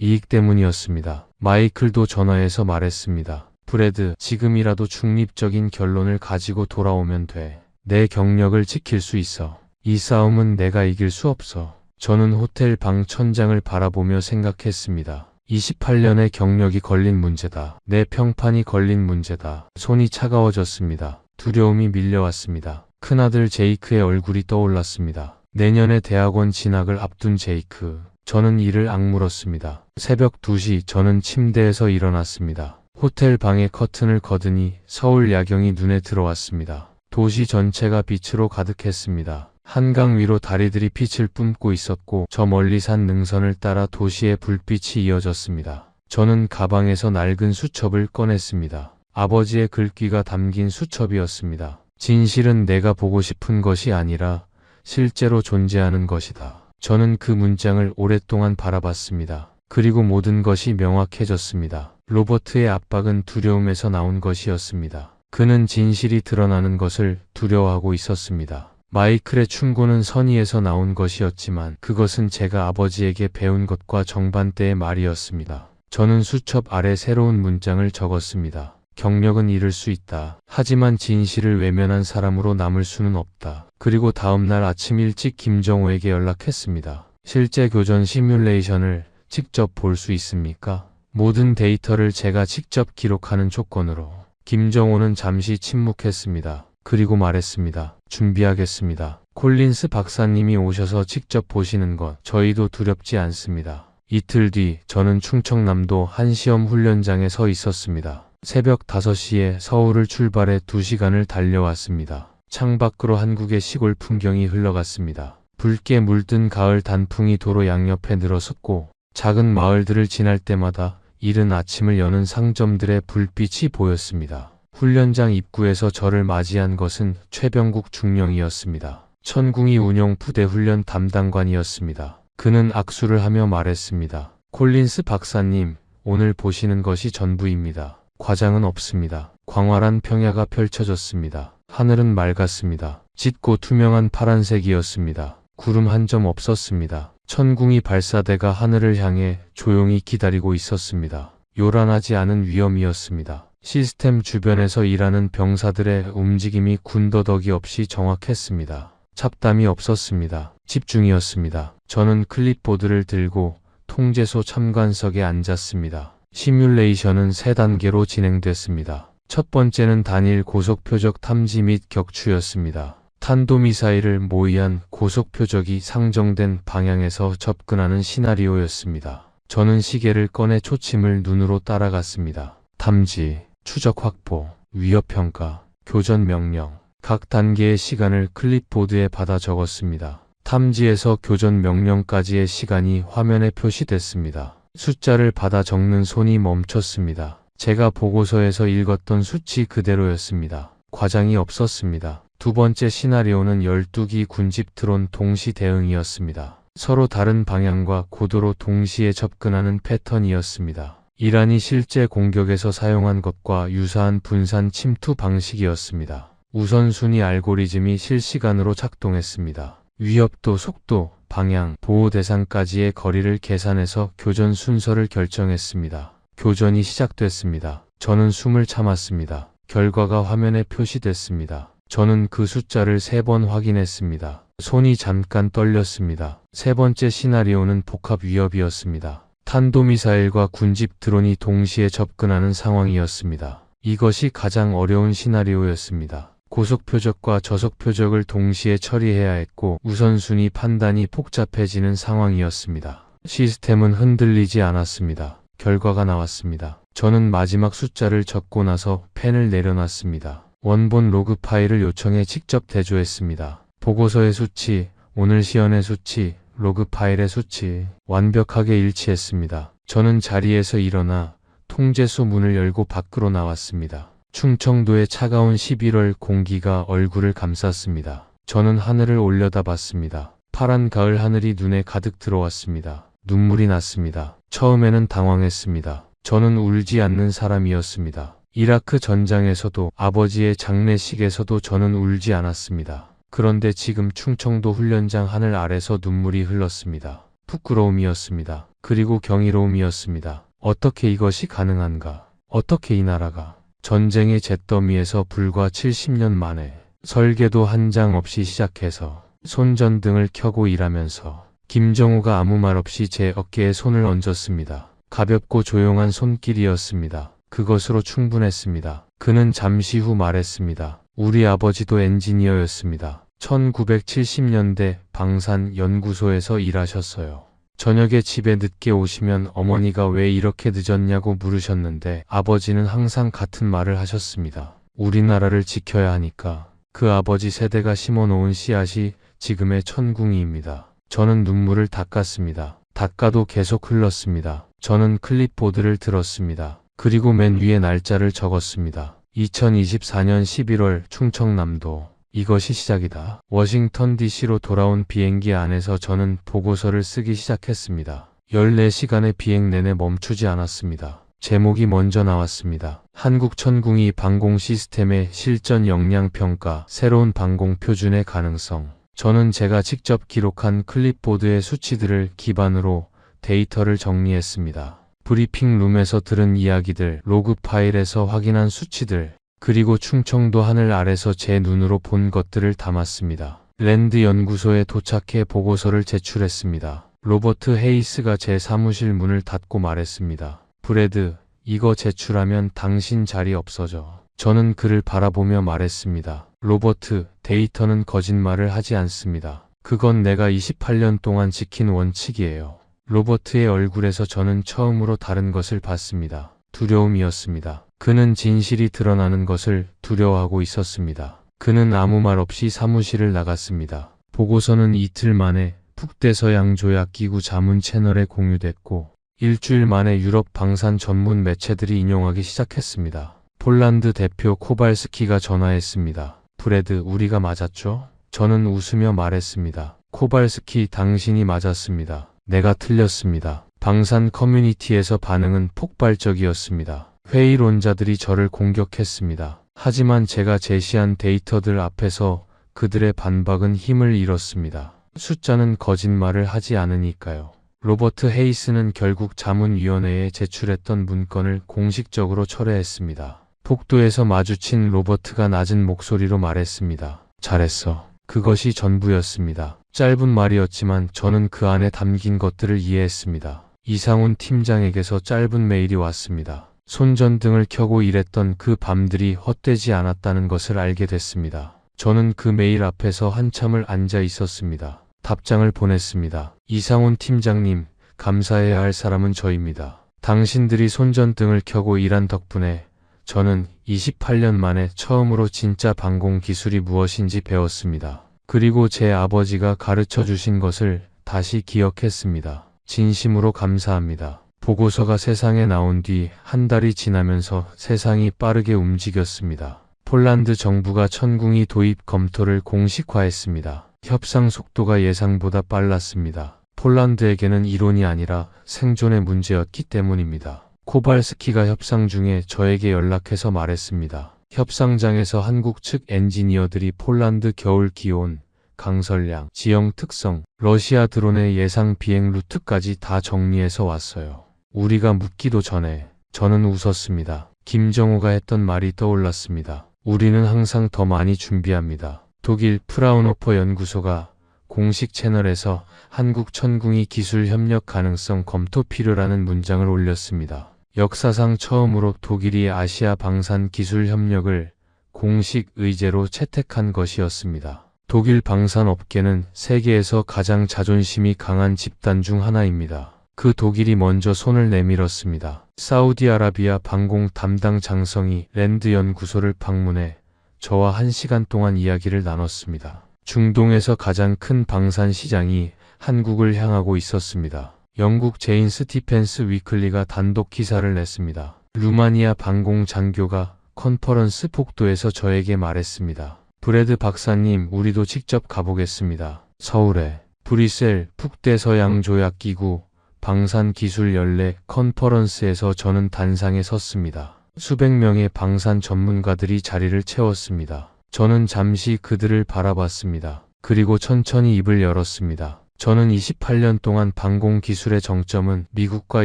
이익 때문이었습니다. 마이클도 전화해서 말했습니다. 브래드, 지금이라도 중립적인 결론을 가지고 돌아오면 돼. 내 경력을 지킬 수 있어. 이 싸움은 내가 이길 수 없어. 저는 호텔 방 천장을 바라보며 생각했습니다. 28년의 경력이 걸린 문제다. 내 평판이 걸린 문제다. 손이 차가워졌습니다. 두려움이 밀려왔습니다. 큰아들 제이크의 얼굴이 떠올랐습니다. 내년에 대학원 진학을 앞둔 제이크. 저는 이를 악물었습니다. 새벽 2시 저는 침대에서 일어났습니다. 호텔 방의 커튼을 걷으니 서울 야경이 눈에 들어왔습니다. 도시 전체가 빛으로 가득했습니다. 한강 위로 다리들이 빛을 뿜고 있었고 저 멀리 산 능선을 따라 도시의 불빛이 이어졌습니다. 저는 가방에서 낡은 수첩을 꺼냈습니다. 아버지의 글귀가 담긴 수첩이었습니다. 진실은 내가 보고 싶은 것이 아니라 실제로 존재하는 것이다. 저는 그 문장을 오랫동안 바라봤습니다. 그리고 모든 것이 명확해졌습니다. 로버트의 압박은 두려움에서 나온 것이었습니다. 그는 진실이 드러나는 것을 두려워하고 있었습니다. 마이클의 충고는 선의에서 나온 것이었지만 그것은 제가 아버지에게 배운 것과 정반대의 말이었습니다. 저는 수첩 아래 새로운 문장을 적었습니다. 경력은 잃을 수 있다. 하지만 진실을 외면한 사람으로 남을 수는 없다. 그리고 다음 날 아침 일찍 김정호에게 연락했습니다. 실제 교전 시뮬레이션을 직접 볼 수 있습니까? 모든 데이터를 제가 직접 기록하는 조건으로. 김정호는 잠시 침묵했습니다. 그리고 말했습니다. 준비하겠습니다. 콜린스 박사님이 오셔서 직접 보시는 것 저희도 두렵지 않습니다. 이틀 뒤 저는 충청남도 한 시험 훈련장에 서 있었습니다. 새벽 5시에 서울을 출발해 2시간을 달려왔습니다. 창밖으로 한국의 시골 풍경이 흘러갔습니다. 붉게 물든 가을 단풍이 도로 양옆에 늘어섰고 작은 마을들을 지날 때마다 이른 아침을 여는 상점들의 불빛이 보였습니다. 훈련장 입구에서 저를 맞이한 것은 최병국 중령이었습니다. 천궁이 운영 부대 훈련 담당관이었습니다. 그는 악수를 하며 말했습니다. 콜린스 박사님, 오늘 보시는 것이 전부입니다. 과장은 없습니다. 광활한 평야가 펼쳐졌습니다. 하늘은 맑았습니다. 짙고 투명한 파란색이었습니다. 구름 한 점 없었습니다. 천궁이 발사대가 하늘을 향해 조용히 기다리고 있었습니다. 요란하지 않은 위엄이었습니다. 시스템 주변에서 일하는 병사들의 움직임이 군더더기 없이 정확했습니다. 잡담이 없었습니다. 집중이었습니다. 저는 클립보드를 들고 통제소 참관석에 앉았습니다. 시뮬레이션은 3단계로 진행됐습니다. 첫 번째는 단일 고속표적 탐지 및 격추였습니다. 탄도미사일을 모의한 고속표적이 상정된 방향에서 접근하는 시나리오였습니다. 저는 시계를 꺼내 초침을 눈으로 따라갔습니다. 탐지, 추적 확보, 위협평가, 교전 명령. 각 단계의 시간을 클립보드에 받아 적었습니다. 탐지에서 교전 명령까지의 시간이 화면에 표시됐습니다. 숫자를 받아 적는 손이 멈췄습니다. 제가 보고서에서 읽었던 수치 그대로였습니다. 과장이 없었습니다. 두 번째 시나리오는 12기 군집 드론 동시 대응이었습니다. 서로 다른 방향과 고도로 동시에 접근하는 패턴이었습니다. 이란이 실제 공격에서 사용한 것과 유사한 분산 침투 방식이었습니다. 우선순위 알고리즘이 실시간으로 작동했습니다. 위협도, 속도, 방향, 보호 대상까지의 거리를 계산해서 교전 순서를 결정했습니다. 교전이 시작됐습니다. 저는 숨을 참았습니다. 결과가 화면에 표시됐습니다. 저는 그 숫자를 3번 확인했습니다. 손이 잠깐 떨렸습니다. 세 번째 시나리오는 복합 위협이었습니다. 탄도미사일과 군집 드론이 동시에 접근하는 상황이었습니다. 이것이 가장 어려운 시나리오였습니다. 고속표적과 저속표적을 동시에 처리해야 했고 우선순위 판단이 복잡해지는 상황이었습니다. 시스템은 흔들리지 않았습니다. 결과가 나왔습니다. 저는 마지막 숫자를 적고 나서 펜을 내려놨습니다. 원본 로그 파일을 요청해 직접 대조했습니다. 보고서의 수치, 오늘 시연의 수치, 로그 파일의 수치 완벽하게 일치했습니다. 저는 자리에서 일어나 통제소 문을 열고 밖으로 나왔습니다. 충청도의 차가운 11월 공기가 얼굴을 감쌌습니다. 저는 하늘을 올려다봤습니다. 파란 가을 하늘이 눈에 가득 들어왔습니다. 눈물이 났습니다. 처음에는 당황했습니다. 저는 울지 않는 사람이었습니다. 이라크 전장에서도 아버지의 장례식에서도 저는 울지 않았습니다. 그런데 지금 충청도 훈련장 하늘 아래서 눈물이 흘렀습니다. 부끄러움이었습니다. 그리고 경이로움이었습니다. 어떻게 이것이 가능한가? 어떻게 이 나라가 전쟁의 잿더미에서 불과 70년 만에 설계도 한 장 없이 시작해서 손전등을 켜고 일하면서 김정우가 아무 말 없이 제 어깨에 손을 얹었습니다. 가볍고 조용한 손길이었습니다. 그것으로 충분했습니다. 그는 잠시 후 말했습니다. 우리 아버지도 엔지니어였습니다. 1970년대 방산 연구소에서 일하셨어요. 저녁에 집에 늦게 오시면 어머니가 왜 이렇게 늦었냐고 물으셨는데 아버지는 항상 같은 말을 하셨습니다. 우리나라를 지켜야 하니까. 그 아버지 세대가 심어놓은 씨앗이 지금의 천궁이입니다. 저는 눈물을 닦았습니다. 닦아도 계속 흘렀습니다. 저는 클립보드를 들었습니다. 그리고 맨 위에 날짜를 적었습니다. 2024년 11월 충청남도. 이것이 시작이다. 워싱턴 DC로 돌아온 비행기 안에서 저는 보고서를 쓰기 시작했습니다. 14시간의 비행 내내 멈추지 않았습니다. 제목이 먼저 나왔습니다. 한국 천궁이 방공 시스템의 실전 역량 평가, 새로운 방공 표준의 가능성. 저는 제가 직접 기록한 클립보드의 수치들을 기반으로 데이터를 정리했습니다. 브리핑 룸에서 들은 이야기들, 로그 파일에서 확인한 수치들, 그리고 충청도 하늘 아래서 제 눈으로 본 것들을 담았습니다. 랜드 연구소에 도착해 보고서를 제출했습니다. 로버트 헤이스가 제 사무실 문을 닫고 말했습니다. 브래드, 이거 제출하면 당신 자리 없어져. 저는 그를 바라보며 말했습니다. 로버트, 데이터는 거짓말을 하지 않습니다. 그건 내가 28년 동안 지킨 원칙이에요. 로버트의 얼굴에서 저는 처음으로 다른 것을 봤습니다. 두려움이었습니다. 그는 진실이 드러나는 것을 두려워하고 있었습니다. 그는 아무 말 없이 사무실을 나갔습니다. 보고서는 이틀 만에 북대서양 조약기구 자문 채널에 공유됐고 일주일 만에 유럽 방산 전문 매체들이 인용하기 시작했습니다. 폴란드 대표 코발스키가 전화했습니다. 브래드, 우리가 맞았죠? 저는 웃으며 말했습니다. 코발스키, 당신이 맞았습니다. 내가 틀렸습니다. 방산 커뮤니티에서 반응은 폭발적이었습니다. 회의론자들이 저를 공격했습니다. 하지만 제가 제시한 데이터들 앞에서 그들의 반박은 힘을 잃었습니다. 숫자는 거짓말을 하지 않으니까요. 로버트 헤이스는 결국 자문위원회에 제출했던 문건을 공식적으로 철회했습니다. 폭도에서 마주친 로버트가 낮은 목소리로 말했습니다. 잘했어. 그것이 전부였습니다. 짧은 말이었지만 저는 그 안에 담긴 것들을 이해했습니다. 이상훈 팀장에게서 짧은 메일이 왔습니다. 손전등을 켜고 일했던 그 밤들이 헛되지 않았다는 것을 알게 됐습니다. 저는 그 메일 앞에서 한참을 앉아 있었습니다. 답장을 보냈습니다. 이상훈 팀장님, 감사해야 할 사람은 저입니다. 당신들이 손전등을 켜고 일한 덕분에 저는 28년 만에 처음으로 진짜 방공 기술이 무엇인지 배웠습니다. 그리고 제 아버지가 가르쳐 주신 것을 다시 기억했습니다. 진심으로 감사합니다. 보고서가 세상에 나온 뒤 한 달이 지나면서 세상이 빠르게 움직였습니다. 폴란드 정부가 천궁이 도입 검토를 공식화했습니다. 협상 속도가 예상보다 빨랐습니다. 폴란드에게는 이론이 아니라 생존의 문제였기 때문입니다. 코발스키가 협상 중에 저에게 연락해서 말했습니다. 협상장에서 한국 측 엔지니어들이 폴란드 겨울 기온, 강설량, 지형 특성, 러시아 드론의 예상 비행 루트까지 다 정리해서 왔어요. 우리가 묻기도 전에 저는 웃었습니다. 김정호가 했던 말이 떠올랐습니다. 우리는 항상 더 많이 준비합니다. 독일 프라운호퍼 연구소가 공식 채널에서 한국 천궁이 기술 협력 가능성 검토 필요라는 문장을 올렸습니다. 역사상 처음으로 독일이 아시아 방산 기술 협력을 공식 의제로 채택한 것이었습니다. 독일 방산 업계는 세계에서 가장 자존심이 강한 집단 중 하나입니다. 그 독일이 먼저 손을 내밀었습니다. 사우디아라비아 방공 담당 장성이 랜드 연구소를 방문해 저와 1시간 동안 이야기를 나눴습니다. 중동에서 가장 큰 방산 시장이 한국을 향하고 있었습니다. 영국 제인 스티펜스 위클리가 단독 기사를 냈습니다. 루마니아 방공 장교가 컨퍼런스 폭도에서 저에게 말했습니다. 브래드 박사님, 우리도 직접 가보겠습니다. 서울에 브뤼셀 북대서양조약기구 방산기술연례 컨퍼런스에서 저는 단상에 섰습니다. 수백 명의 방산 전문가들이 자리를 채웠습니다. 저는 잠시 그들을 바라봤습니다. 그리고 천천히 입을 열었습니다. 저는 28년 동안 방공 기술의 정점은 미국과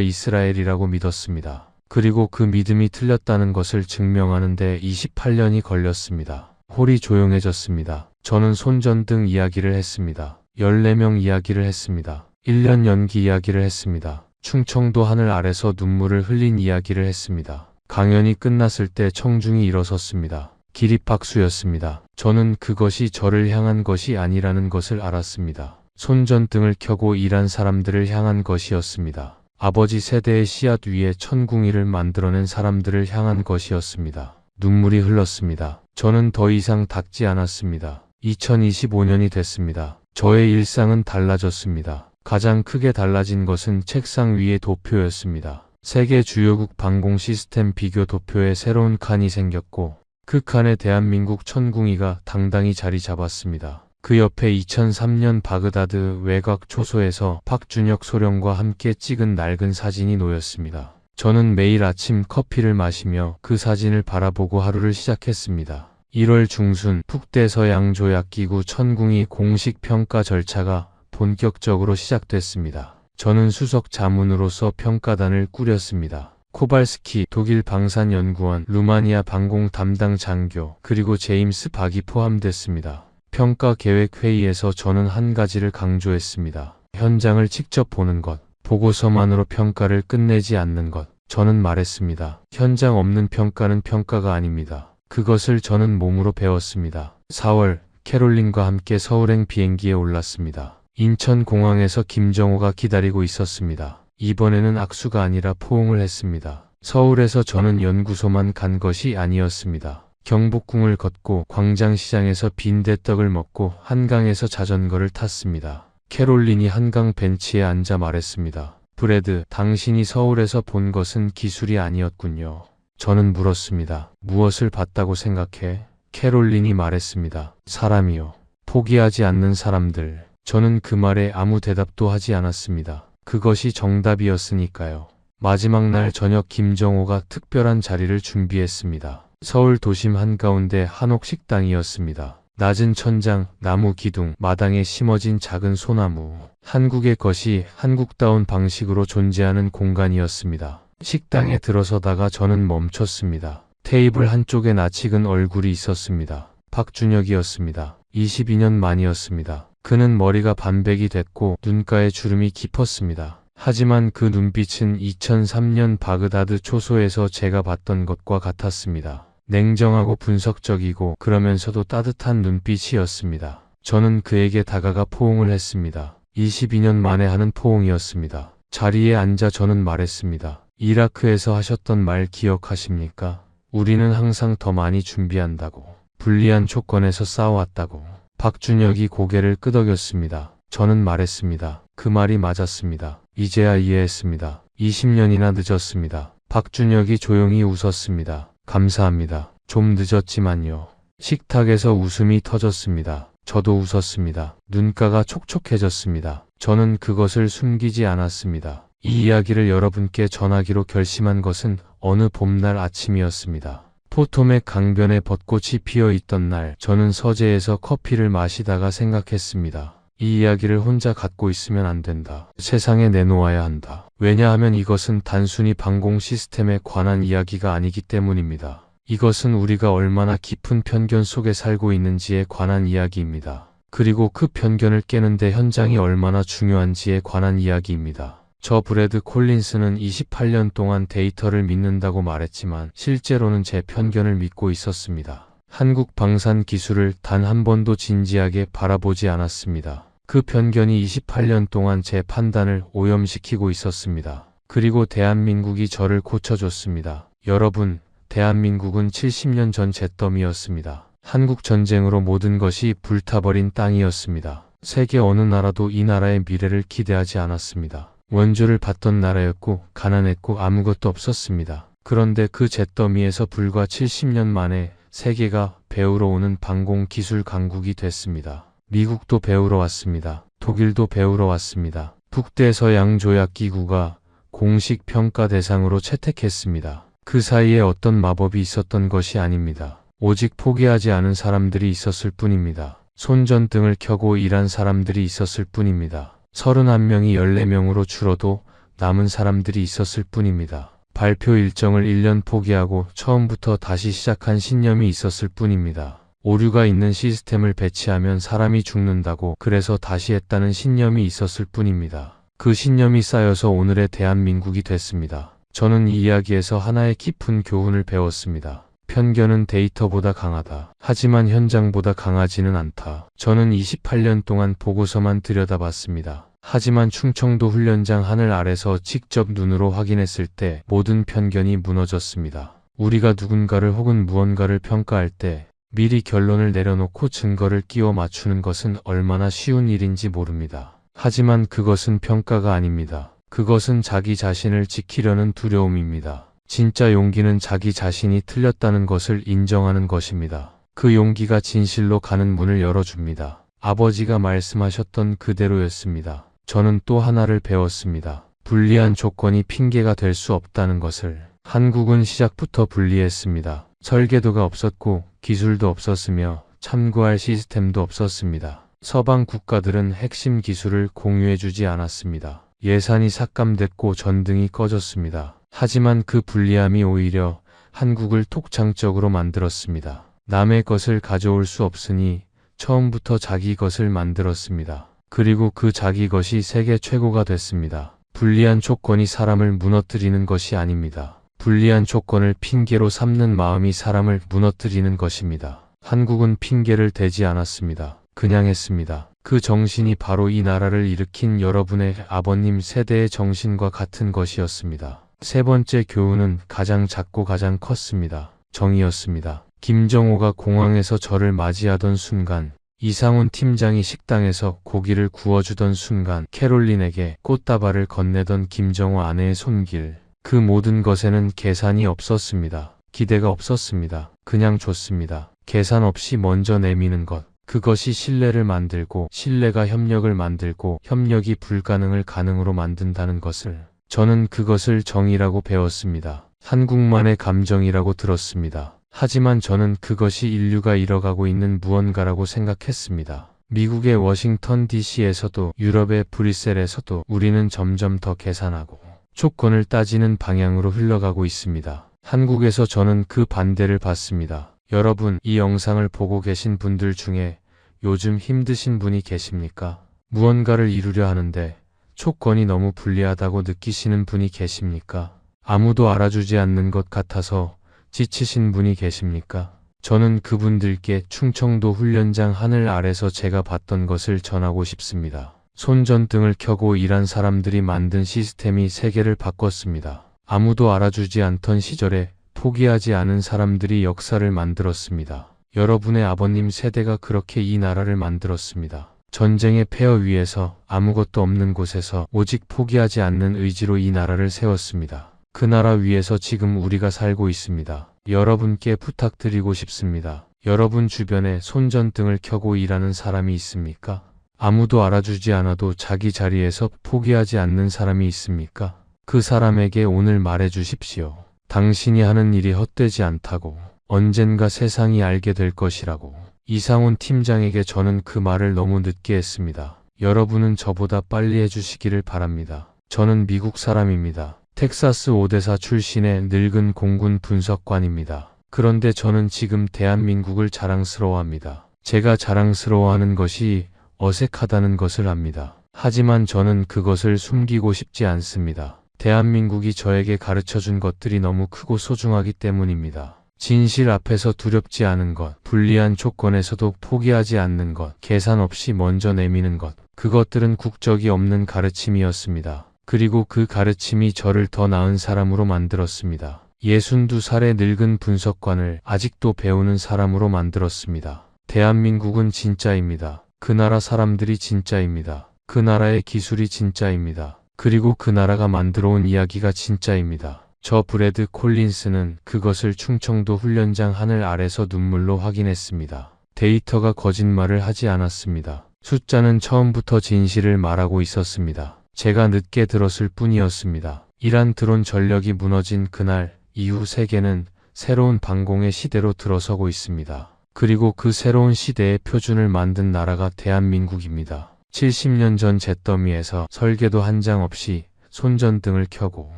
이스라엘이라고 믿었습니다. 그리고 그 믿음이 틀렸다는 것을 증명하는 데 28년이 걸렸습니다. 홀이 조용해졌습니다. 저는 손전등 이야기를 했습니다. 14명 이야기를 했습니다. 1년 연기 이야기를 했습니다. 충청도 하늘 아래서 눈물을 흘린 이야기를 했습니다. 강연이 끝났을 때 청중이 일어섰습니다. 기립박수였습니다. 저는 그것이 저를 향한 것이 아니라는 것을 알았습니다. 손전등을 켜고 일한 사람들을 향한 것이었습니다. 아버지 세대의 씨앗 위에 천궁이를 만들어낸 사람들을 향한 것이었습니다. 눈물이 흘렀습니다. 저는 더 이상 닦지 않았습니다. 2025년이 됐습니다. 저의 일상은 달라졌습니다. 가장 크게 달라진 것은 책상 위의 도표였습니다. 세계 주요국 방공 시스템 비교 도표에 새로운 칸이 생겼고 그 칸에 대한민국 천궁이가 당당히 자리 잡았습니다. 그 옆에 2003년 바그다드 외곽 초소에서 박준혁 소령과 함께 찍은 낡은 사진이 놓였습니다. 저는 매일 아침 커피를 마시며 그 사진을 바라보고 하루를 시작했습니다. 1월 중순 북대서양조약기구 천궁이 공식 평가 절차가 본격적으로 시작됐습니다. 저는 수석 자문으로서 평가단을 꾸렸습니다. 코발스키 독일 방산연구원, 루마니아 방공 담당 장교, 그리고 제임스 박이 포함됐습니다. 평가 계획 회의에서 저는 한 가지를 강조했습니다. 현장을 직접 보는 것, 보고서만으로 평가를 끝내지 않는 것. 저는 말했습니다. 현장 없는 평가는 평가가 아닙니다. 그것을 저는 몸으로 배웠습니다. 4월, 캐롤린과 함께 서울행 비행기에 올랐습니다. 인천공항에서 김정호가 기다리고 있었습니다. 이번에는 악수가 아니라 포옹을 했습니다. 서울에서 저는 연구소만 간 것이 아니었습니다. 경복궁을 걷고 광장시장에서 빈대떡을 먹고 한강에서 자전거를 탔습니다. 캐롤린이 한강 벤치에 앉아 말했습니다. 브래드, 당신이 서울에서 본 것은 기술이 아니었군요. 저는 물었습니다. 무엇을 봤다고 생각해? 캐롤린이 말했습니다. 사람이요. 포기하지 않는 사람들. 저는 그 말에 아무 대답도 하지 않았습니다. 그것이 정답이었으니까요. 마지막 날 저녁 김정호가 특별한 자리를 준비했습니다. 서울 도심 한가운데 한옥 식당이었습니다. 낮은 천장, 나무 기둥, 마당에 심어진 작은 소나무. 한국의 것이 한국다운 방식으로 존재하는 공간이었습니다. 식당에 들어서다가 저는 멈췄습니다. 테이블 한쪽에 낯익은 얼굴이 있었습니다. 박준혁이었습니다. 22년 만이었습니다. 그는 머리가 반백이 됐고 눈가에 주름이 깊었습니다. 하지만 그 눈빛은 2003년 바그다드 초소에서 제가 봤던 것과 같았습니다. 냉정하고 분석적이고 그러면서도 따뜻한 눈빛이었습니다. 저는 그에게 다가가 포옹을 했습니다. 22년 만에 하는 포옹이었습니다. 자리에 앉아 저는 말했습니다. 이라크에서 하셨던 말 기억하십니까? 우리는 항상 더 많이 준비한다고. 불리한 조건에서 싸워왔다고. 박준혁이 고개를 끄덕였습니다. 저는 말했습니다. 그 말이 맞았습니다. 이제야 이해했습니다. 20년이나 늦었습니다. 박준혁이 조용히 웃었습니다. 감사합니다. 좀 늦었지만요. 식탁에서 웃음이 터졌습니다. 저도 웃었습니다. 눈가가 촉촉해졌습니다. 저는 그것을 숨기지 않았습니다. 이 이야기를 여러분께 전하기로 결심한 것은 어느 봄날 아침이었습니다. 포토맥 강변에 벚꽃이 피어 있던 날, 저는 서재에서 커피를 마시다가 생각했습니다. 이 이야기를 혼자 갖고 있으면 안 된다. 세상에 내놓아야 한다. 왜냐하면 이것은 단순히 방공 시스템에 관한 이야기가 아니기 때문입니다. 이것은 우리가 얼마나 깊은 편견 속에 살고 있는지에 관한 이야기입니다. 그리고 그 편견을 깨는데 현장이 얼마나 중요한지에 관한 이야기입니다. 저 브래드 콜린스는 28년 동안 데이터를 믿는다고 말했지만 실제로는 제 편견을 믿고 있었습니다. 한국 방산 기술을 단 한 번도 진지하게 바라보지 않았습니다. 그 편견이 28년 동안 제 판단을 오염시키고 있었습니다. 그리고 대한민국이 저를 고쳐줬습니다. 여러분, 대한민국은 70년 전 잿더미였습니다. 한국 전쟁으로 모든 것이 불타버린 땅이었습니다. 세계 어느 나라도 이 나라의 미래를 기대하지 않았습니다. 원조를 받던 나라였고 가난했고 아무것도 없었습니다. 그런데 그 잿더미에서 불과 70년 만에 세계가 배우러 오는 방공 기술 강국이 됐습니다. 미국도 배우러 왔습니다. 독일도 배우러 왔습니다. 북대서양 조약기구가 공식 평가 대상으로 채택했습니다. 그 사이에 어떤 마법이 있었던 것이 아닙니다. 오직 포기하지 않은 사람들이 있었을 뿐입니다. 손전등을 켜고 일한 사람들이 있었을 뿐입니다. 31명이 14명으로 줄어도 남은 사람들이 있었을 뿐입니다. 발표 일정을 1년 포기하고 처음부터 다시 시작한 신념이 있었을 뿐입니다. 오류가 있는 시스템을 배치하면 사람이 죽는다고 그래서 다시 했다는 신념이 있었을 뿐입니다. 그 신념이 쌓여서 오늘의 대한민국이 됐습니다. 저는 이 이야기에서 하나의 깊은 교훈을 배웠습니다. 편견은 데이터보다 강하다. 하지만 현장보다 강하지는 않다. 저는 28년 동안 보고서만 들여다봤습니다. 하지만 충청도 훈련장 하늘 아래서 직접 눈으로 확인했을 때 모든 편견이 무너졌습니다. 우리가 누군가를 혹은 무언가를 평가할 때 미리 결론을 내려놓고 증거를 끼워 맞추는 것은 얼마나 쉬운 일인지 모릅니다. 하지만 그것은 평가가 아닙니다. 그것은 자기 자신을 지키려는 두려움입니다. 진짜 용기는 자기 자신이 틀렸다는 것을 인정하는 것입니다. 그 용기가 진실로 가는 문을 열어줍니다. 아버지가 말씀하셨던 그대로였습니다. 저는 또 하나를 배웠습니다. 불리한 조건이 핑계가 될 수 없다는 것을. 한국은 시작부터 불리했습니다. 설계도가 없었고 기술도 없었으며 참고할 시스템도 없었습니다. 서방 국가들은 핵심 기술을 공유해주지 않았습니다. 예산이 삭감됐고 전등이 꺼졌습니다. 하지만 그 불리함이 오히려 한국을 독창적으로 만들었습니다. 남의 것을 가져올 수 없으니 처음부터 자기 것을 만들었습니다. 그리고 그 자기 것이 세계 최고가 됐습니다. 불리한 조건이 사람을 무너뜨리는 것이 아닙니다. 불리한 조건을 핑계로 삼는 마음이 사람을 무너뜨리는 것입니다. 한국은 핑계를 대지 않았습니다. 그냥 했습니다. 그 정신이 바로 이 나라를 일으킨 여러분의 아버님 세대의 정신과 같은 것이었습니다. 세 번째 교훈은 가장 작고 가장 컸습니다. 정의였습니다. 김정호가 공항에서 저를 맞이하던 순간, 이상훈 팀장이 식당에서 고기를 구워주던 순간, 캐롤린에게 꽃다발을 건네던 김정호 아내의 손길, 그 모든 것에는 계산이 없었습니다. 기대가 없었습니다. 그냥 줬습니다. 계산 없이 먼저 내미는 것. 그것이 신뢰를 만들고 신뢰가 협력을 만들고 협력이 불가능을 가능으로 만든다는 것을. 저는 그것을 정의라고 배웠습니다. 한국만의 감정이라고 들었습니다. 하지만 저는 그것이 인류가 잃어가고 있는 무언가라고 생각했습니다. 미국의 워싱턴 DC에서도 유럽의 브뤼셀에서도 우리는 점점 더 계산하고 조건을 따지는 방향으로 흘러가고 있습니다. 한국에서 저는 그 반대를 받습니다. 여러분, 이 영상을 보고 계신 분들 중에 요즘 힘드신 분이 계십니까? 무언가를 이루려 하는데 조건이 너무 불리하다고 느끼시는 분이 계십니까? 아무도 알아주지 않는 것 같아서 지치신 분이 계십니까? 저는 그분들께 충청도 훈련장 하늘 아래서 제가 봤던 것을 전하고 싶습니다. 손전등을 켜고 일한 사람들이 만든 시스템이 세계를 바꿨습니다. 아무도 알아주지 않던 시절에 포기하지 않은 사람들이 역사를 만들었습니다. 여러분의 아버님 세대가 그렇게 이 나라를 만들었습니다. 전쟁의 폐허 위에서 아무것도 없는 곳에서 오직 포기하지 않는 의지로 이 나라를 세웠습니다. 그 나라 위에서 지금 우리가 살고 있습니다. 여러분께 부탁드리고 싶습니다. 여러분 주변에 손전등을 켜고 일하는 사람이 있습니까? 아무도 알아주지 않아도 자기 자리에서 포기하지 않는 사람이 있습니까? 그 사람에게 오늘 말해 주십시오. 당신이 하는 일이 헛되지 않다고, 언젠가 세상이 알게 될 것이라고. 이상훈 팀장에게 저는 그 말을 너무 늦게 했습니다. 여러분은 저보다 빨리 해주시기를 바랍니다. 저는 미국 사람입니다. 텍사스 오데사 출신의 늙은 공군 분석관입니다. 그런데 저는 지금 대한민국을 자랑스러워합니다. 제가 자랑스러워하는 것이 어색하다는 것을 압니다. 하지만 저는 그것을 숨기고 싶지 않습니다. 대한민국이 저에게 가르쳐준 것들이 너무 크고 소중하기 때문입니다. 진실 앞에서 두렵지 않은 것, 불리한 조건에서도 포기하지 않는 것, 계산 없이 먼저 내미는 것, 그것들은 국적이 없는 가르침이었습니다. 그리고 그 가르침이 저를 더 나은 사람으로 만들었습니다. 62살의 늙은 분석관을 아직도 배우는 사람으로 만들었습니다. 대한민국은 진짜입니다. 그 나라 사람들이 진짜입니다. 그 나라의 기술이 진짜입니다. 그리고 그 나라가 만들어온 이야기가 진짜입니다. 저 브래드 콜린스는 그것을 충청도 훈련장 하늘 아래서 눈물로 확인했습니다. 데이터가 거짓말을 하지 않았습니다. 숫자는 처음부터 진실을 말하고 있었습니다. 제가 늦게 들었을 뿐이었습니다. 이란 드론 전력이 무너진 그날 이후 세계는 새로운 방공의 시대로 들어서고 있습니다. 그리고 그 새로운 시대의 표준을 만든 나라가 대한민국입니다. 70년 전 잿더미에서 설계도 한 장 없이 손전등을 켜고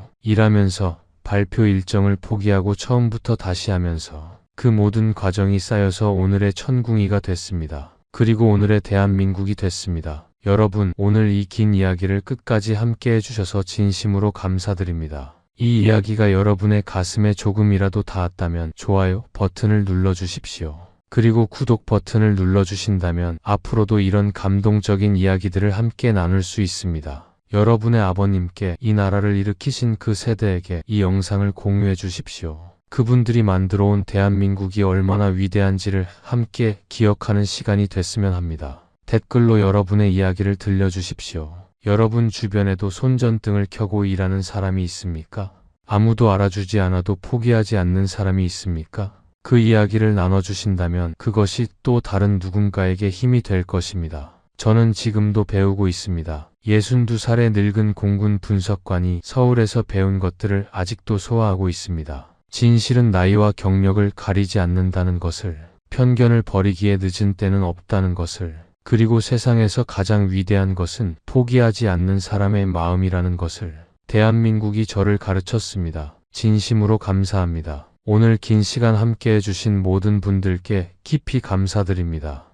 일하면서 발표 일정을 포기하고 처음부터 다시 하면서 그 모든 과정이 쌓여서 오늘의 천궁이가 됐습니다. 그리고 오늘의 대한민국이 됐습니다. 여러분, 오늘 이 긴 이야기를 끝까지 함께 해주셔서 진심으로 감사드립니다. 이 이야기가 여러분의 가슴에 조금이라도 닿았다면 좋아요 버튼을 눌러주십시오. 그리고 구독 버튼을 눌러주신다면 앞으로도 이런 감동적인 이야기들을 함께 나눌 수 있습니다. 여러분의 아버님께 이 나라를 일으키신 그 세대에게 이 영상을 공유해 주십시오. 그분들이 만들어온 대한민국이 얼마나 위대한지를 함께 기억하는 시간이 됐으면 합니다. 댓글로 여러분의 이야기를 들려주십시오. 여러분 주변에도 손전등을 켜고 일하는 사람이 있습니까? 아무도 알아주지 않아도 포기하지 않는 사람이 있습니까? 그 이야기를 나눠주신다면 그것이 또 다른 누군가에게 힘이 될 것입니다. 저는 지금도 배우고 있습니다. 62살의 늙은 공군 분석관이 서울에서 배운 것들을 아직도 소화하고 있습니다. 진실은 나이와 경력을 가리지 않는다는 것을, 편견을 버리기에 늦은 때는 없다는 것을, 그리고 세상에서 가장 위대한 것은 포기하지 않는 사람의 마음이라는 것을 대한민국이 저를 가르쳤습니다. 진심으로 감사합니다. 오늘 긴 시간 함께 해주신 모든 분들께 깊이 감사드립니다.